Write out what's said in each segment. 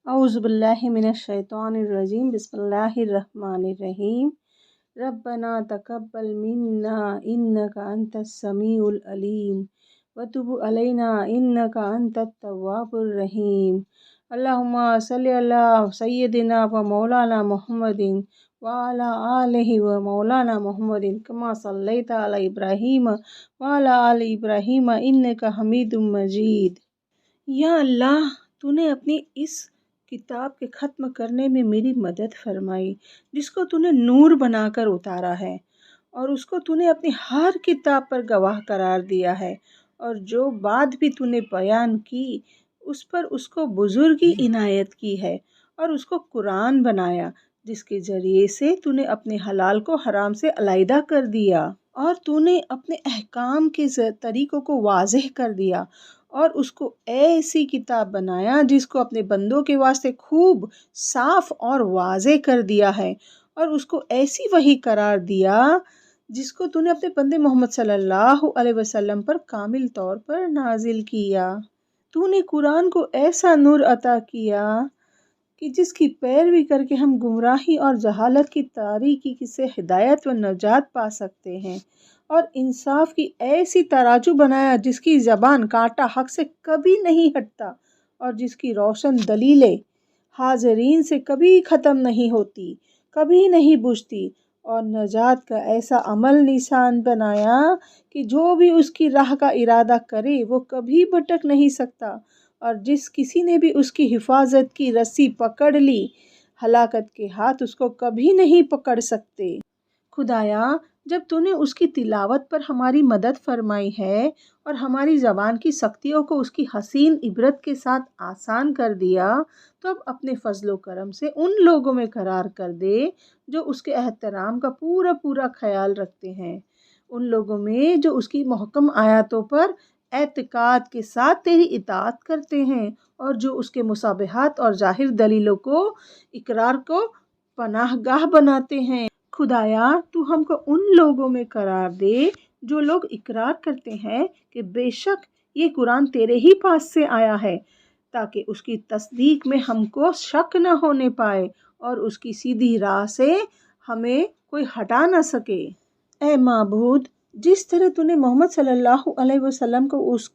अऊज़ु बिल्लाहि मिनश्शैतानिर्रजीम बिस्मिल्लाहिर्रहमानिर्रहीम। रब्बना तक़ब्बल मिन्ना इन्नका अंतस समीउल अलीम व तुब अलैना इन्नका अंतत तव्वाबुर रहीम। अल्लाहुम्मा सल्लि अला सय्यिदिना व मौलाना मुहम्मदिन व अला आलिहि व मौलाना मुहम्मदिन कमा सल्लैता अला इब्राहीम व अला आलि इब्राहीम इन्नका हमीदुम मजीद। या अल्लाह, तूने अपनी इस किताब के ख़त्म करने में मेरी मदद फरमाई, जिसको तूने नूर बनाकर उतारा है और उसको तूने अपनी हर किताब पर गवाह करार दिया है, और जो बात भी तूने बयान की उस पर उसको बुजुर्गी इनायत की है और उसको कुरान बनाया, जिसके ज़रिए से तूने अपने हलाल को हराम से अलहदा कर दिया और तूने अपने अहकाम के तरीक़ों को वाज़ेह कर दिया और उसको ऐसी किताब बनाया जिसको अपने बंदों के वास्ते खूब साफ और वाज़ेह कर दिया है, और उसको ऐसी वही करार दिया जिसको तूने अपने बंदे मोहम्मद सल्लल्लाहु अलैहि वसल्लम पर कामिल तौर पर नाजिल किया। तूने कुरान को ऐसा नूर अता किया कि जिसकी पैरवी करके हम गुमराही और जहालत की तारीकी से हिदायत व नजात पा सकते हैं, और इंसाफ की ऐसी तराजू बनाया जिसकी ज़बान कांटा हक से कभी नहीं हटता और जिसकी रोशन दलीलें हाज़रीन से कभी ख़त्म नहीं होती, कभी नहीं बुझती, और नजात का ऐसा अमल निशान बनाया कि जो भी उसकी राह का इरादा करे वो कभी भटक नहीं सकता, और जिस किसी ने भी उसकी हिफाजत की रस्सी पकड़ ली, हलाकत के हाथ उसको कभी नहीं पकड़ सकते। खुदाया, जब तूने उसकी तिलावत पर हमारी मदद फरमाई है और हमारी ज़बान की सख्तियों को उसकी हसीन इबरत के साथ आसान कर दिया, तो अब अपने फजलो करम से उन लोगों में करार कर दे जो उसके एहतराम का पूरा पूरा ख्याल रखते हैं, उन लोगों में जो उसकी महकम आयतों पर एतकाद के साथ तेरी इताअत करते हैं और जो उसके मुसाबहात और जाहिर दलीलों को इकरार को पनाहगाह बनाते हैं। खुदाया, तू हमको उन लोगों में करार दे जो लोग इकरार करते हैं कि बेशक ये कुरान तेरे ही पास से आया है, ताकि उसकी तस्दीक में हमको शक न होने पाए और उसकी सीधी राह से हमें कोई हटा न सके। ए माबूद, जिस तरह तूने मोहम्मद सल्लल्लाहु अलैहि वसल्लम को उस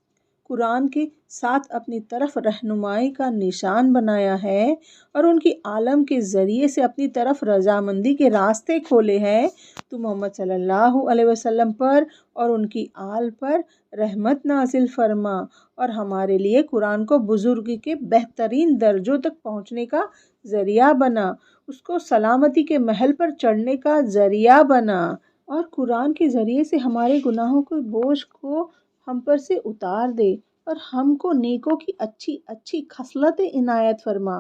कुरान के साथ अपनी तरफ रहनुमाई का निशान बनाया है और उनकी आलम के ज़रिए से अपनी तरफ रजामंदी के रास्ते खोले हैं, तो मोहम्मद सल्लल्लाहु अलैहि वसल्लम पर और उनकी आल पर रहमत नाजिल फरमा और हमारे लिए कुरान को बुजुर्गी के बेहतरीन दर्जों तक पहुँचने का ज़रिया बना, उसको सलामती के महल पर चढ़ने का ज़रिया बना, और कुरान के ज़रिए से हमारे गुनाहों के बोझ को हम पर से उतार दे और हमको नेकों की अच्छी अच्छी खसलतें इनायत फरमा।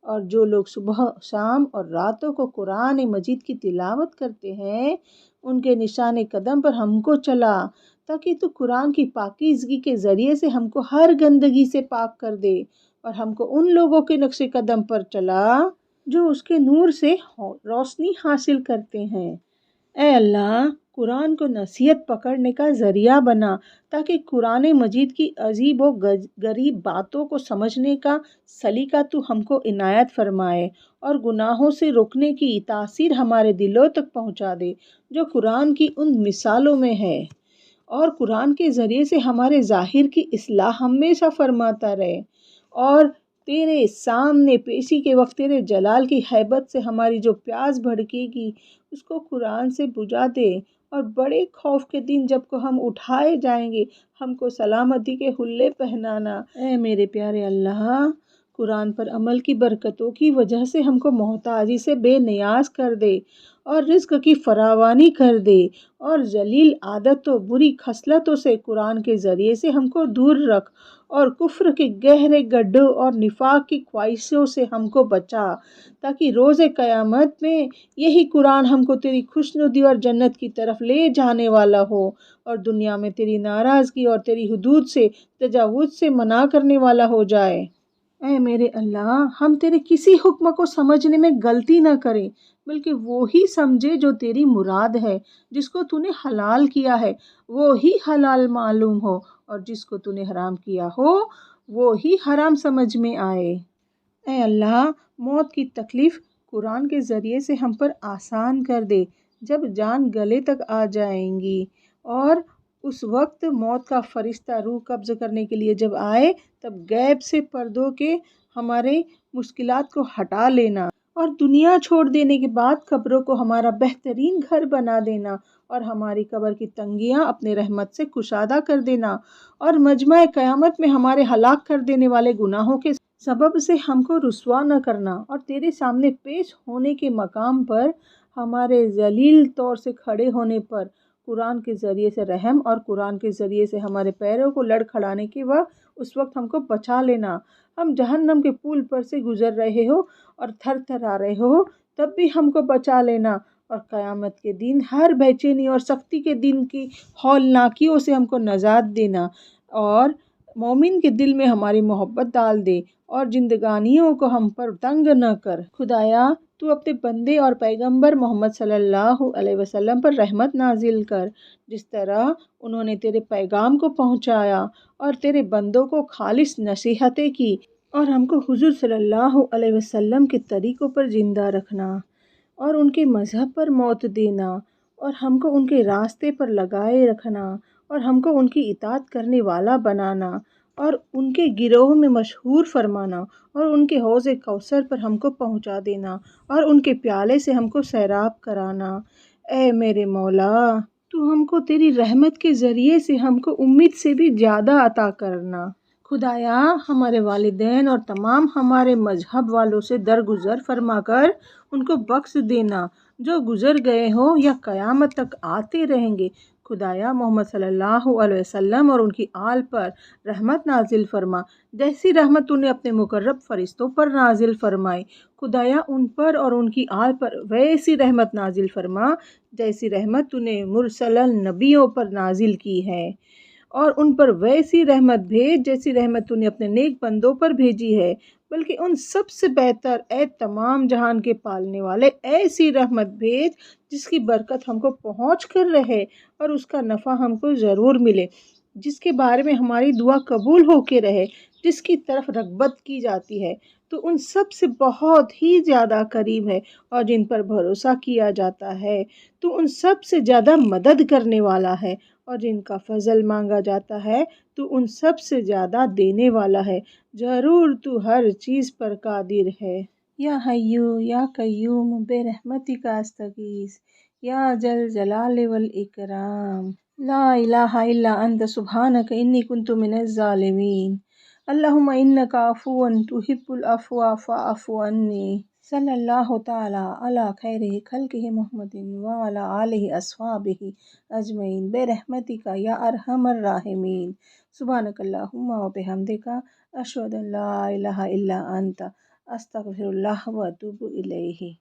और जो लोग सुबह शाम और रातों को कुरान मजीद की तिलावत करते हैं, उनके निशाने कदम पर हमको चला, ताकि तू कुरान की पाकीज़गी के ज़रिए से हमको हर गंदगी से पाक कर दे और हमको उन लोगों के नक्शे कदम पर चला जो उसके नूर से रोशनी हासिल करते हैं। ए अल्लाह, कुरान को नसीहत पकड़ने का ज़रिया बना, ताकि कुरान मजीद की अजीब व गरीब बातों को समझने का सलीका तू हमको इनायत फरमाए और गुनाहों से रोकने की तासीर हमारे दिलों तक पहुँचा दे जो कुरान की उन मिसालों में है, और कुरान के ज़रिए से हमारे ज़ाहिर की इस्लाह हमेशा फरमाता रहे, और तेरे सामने पेशी के वक्त तेरे जलाल की हैबत से हमारी जो प्यास भड़केगी उसको कुरान से बुझा दे, और बड़े खौफ के दिन जब को हम उठाए जाएंगे हमको सलामती के हुल्ले पहनाना। ऐ मेरे प्यारे अल्लाह, कुरान पर अमल की बरकतों की वजह से हमको मोहताजी से बेनियाज कर दे और रिज़्क की फरावानी कर दे, और जलील आदतों बुरी खसलतों से कुरान के ज़रिए से हमको दूर रख, और कुफ्र के गहरे गड्ढों और निफाक की ख्वाहिशों से हमको बचा, ताकि रोज़े क़यामत में यही कुरान हमको तेरी खुशनुदी और जन्नत की तरफ ले जाने वाला हो, और दुनिया में तेरी नाराज़गी और तेरी हुदूद से तजावुज़ से मना करने वाला हो जाए। ऐ मेरे अल्लाह, हम तेरे किसी हुक्म को समझने में गलती ना करें, बल्कि वो ही समझे जो तेरी मुराद है, जिसको तूने हलाल किया है वो ही हलाल मालूम हो, और जिसको तूने हराम किया हो वो ही हराम समझ में आए। اے اللہ موت کی تکلیف قرآن کے ذریعے سے ہم پر آسان کر دے جب جان گلے تک آ جائیں گی، اور اس وقت موت کا فرشتہ روح قبض کرنے کے لیے جب آئے تب غیب سے پردوں کے ہمارے مشکلات کو ہٹا لینا، اور دنیا چھوڑ دینے کے بعد قبروں کو ہمارا بہترین گھر بنا دینا، اور ہماری قبر کی تنگیاں اپنے رحمت سے کشادہ کر دینا، اور مجمع قیامت میں ہمارے ہلاک کر دینے والے گناہوں کے سبب سے ہم کو رسوا نہ کرنا، اور تیرے سامنے پیش ہونے کے مقام پر ہمارے ذلیل طور سے کھڑے ہونے پر قرآن کے ذریعے سے رحم، اور قرآن کے ذریعے سے ہمارے پیروں کو لڑکھڑانے کے وقت اس وقت ہم کو بچا لینا۔ ہم جہنم کے پول پر سے گزر رہے ہو اور تھر تھر آ رہے ہو تب بھی ہم کو بچا لینا، اور قیامت کے دن ہر بے چینی اور سختی کے دن کی ہولناکیوں سے ہم کو نجات دینا، اور مومن کے دل میں ہماری محبت ڈال دے، اور زندگانیوں کو ہم پر تنگ نہ کر۔ خدایا تو اپنے بندے اور پیغمبر محمد صلی اللہ علیہ وسلم پر رحمت نازل کر، جس طرح انہوں نے تیرے پیغام کو پہنچایا اور تیرے بندوں کو خالص نصیحتیں کی، اور ہم کو حضور صلی اللہ علیہ وسلم کے طریقوں پر زندہ رکھنا، اور ان کے مذہب پر موت دینا، اور ہم کو ان کے راستے پر لگائے رکھنا، اور ہم کو ان کی اطاعت کرنے والا بنانا، اور ان کے گروہ میں مشہور فرمانا، اور ان کے حوض کوثر پر ہم کو پہنچا دینا، اور ان کے پیالے سے ہم کو سیراب کرانا۔ اے میرے مولا تو ہم کو تیری رحمت کے ذریعے سے ہم کو امید سے بھی زیادہ عطا کرنا۔ خدایا ہمارے والدین اور تمام ہمارے مذہب والوں سے درگزر فرما کر ان کو بخش دینا، جو گزر گئے ہوں یا قیامت تک آتے رہیں گے۔ خدایا محمد صلی اللہ علیہ وسلم اور ان کی آل پر رحمت نازل فرما، جیسی رحمت تو نے اپنے مقرب فرشتوں پر نازل فرمائی۔ خدایا ان پر اور ان کی آل پر ویسی رحمت نازل فرما جیسی رحمت تو نے مرسل نبیوں پر نازل کی ہے، اور ان پر ویسی رحمت بھیج جیسی رحمت تو نے اپنے نیک بندوں پر بھیجی ہے، بلکہ ان سب سے بہتر اے تمام جہان کے پالنے والے ایسی رحمت بھیج جس کی برکت ہم کو پہنچ کر رہے اور اس کا نفع ہم کو ضرور ملے، جس کے بارے میں ہماری دعا قبول ہو کے رہے، جس کی طرف رغبت کی جاتی ہے، تو ان سب سے بہت ہی زیادہ قریب ہے، اور جن پر بھروسہ کیا جاتا ہے تو ان سب سے زیادہ مدد کرنے والا ہے، اور جن کا فضل مانگا جاتا ہے تو ان سب سے زیادہ دینے والا ہے۔ ضرور تو ہر چیز پر قادر ہے۔ یا حیو یا قیوم برحمتک استغیث یا ذل جلال والاکرام، لا الہ الا انت سبحانک انی کنت من الظالمین، اللہم انک عفو تحب العفو فاعف عنی۔ صلی اللہ تعالی علی خیر خلقہ محمد وعلی آلہ اصحابہ اجمعین برحمتک یا ارحم الراحمین۔ سبحانک اللہم وبحمدک، اشہد ان لا الہ الا انت، استغفر اللہ و اتوب الیہ۔